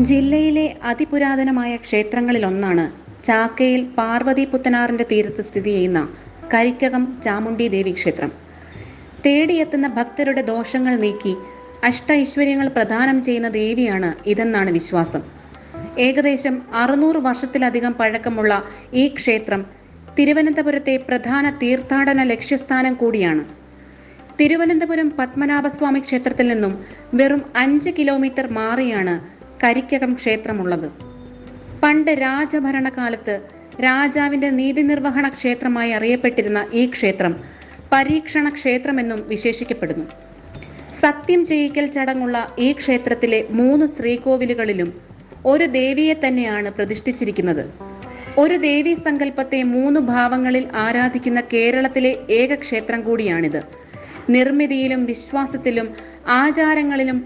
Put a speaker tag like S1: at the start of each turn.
S1: ജില്ലയിലെ അതിപുരാതനമായ ക്ഷേത്രങ്ങളിലൊന്നാണ് ചാക്കയിൽ പാർവതി പുത്തനാറിന്റെ തീരത്ത് സ്ഥിതി ചെയ്യുന്ന കരിക്കകം ചാമുണ്ഡി ദേവി ക്ഷേത്രം. തേടിയെത്തുന്ന ഭക്തരുടെ ദോഷങ്ങൾ നീക്കി അഷ്ടൈശ്വര്യങ്ങൾ പ്രദാനം ചെയ്യുന്ന ദേവിയാണ് ഇതെന്നാണ് വിശ്വാസം. ഏകദേശം 600 വർഷത്തിലധികം പഴക്കമുള്ള ഈ ക്ഷേത്രം തിരുവനന്തപുരത്തെ പ്രധാന തീർത്ഥാടന ലക്ഷ്യസ്ഥാനം കൂടിയാണ്. തിരുവനന്തപുരം പത്മനാഭസ്വാമി ക്ഷേത്രത്തിൽ നിന്നും വെറും 5 കിലോമീറ്റർ മാറിയാണ് കരിക്കകം ക്ഷേത്രമുള്ളത്. പണ്ട് രാജഭരണകാലത്ത് രാജാവിന്റെ നീതി നിർവഹണ ക്ഷേത്രമായി അറിയപ്പെട്ടിരുന്ന ഈ ക്ഷേത്രം പരീക്ഷണ ക്ഷേത്രമെന്നും വിശേഷിക്കപ്പെടുന്നു. സത്യം ചെയ്യിക്കൽ ചടങ്ങുള്ള ഈ ക്ഷേത്രത്തിലെ 3 ശ്രീകോവിലുകളിലും ഒരു ദേവിയെ തന്നെയാണ് പ്രതിഷ്ഠിച്ചിരിക്കുന്നത്. ഒരു ദേവീ സങ്കല്പത്തെ 3 ഭാവങ്ങളിൽ ആരാധിക്കുന്ന കേരളത്തിലെ ഏക ക്ഷേത്രം കൂടിയാണിത്. നിർമ്മിതിയിലും വിശ്വാസത്തിലും ആചാരങ്ങളിലും